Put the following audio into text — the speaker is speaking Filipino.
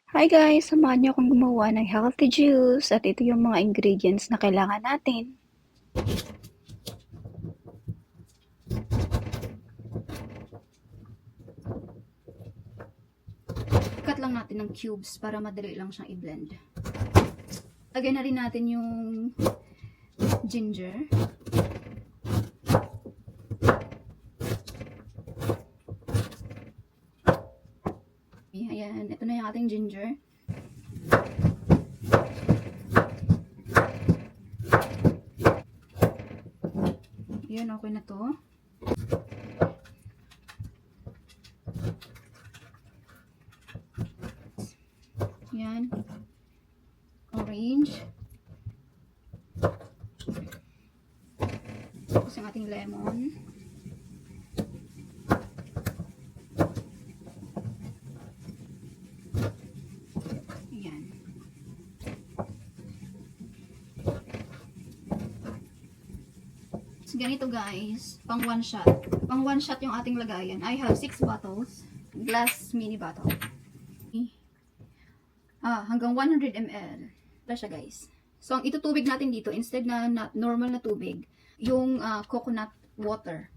Hi guys! Samahan niyo akong gumawa ng healthy juice at ito yung mga ingredients na kailangan natin. Cut lang natin ng cubes para madali lang siyang i-blend. Lagay na rin natin yung ginger. Ayan, ito na yung ating ginger. Ayan, okay na to. Ayan. Orange. Tapos yung ating lemon. Ayan. So, ganito guys, pang one shot. Pang one shot yung ating lagayan. I have 6 bottles. Glass mini bottle. Hanggang 100 ml. Wala siya guys. So, ang itutubig natin dito, instead na normal na tubig, yung coconut water.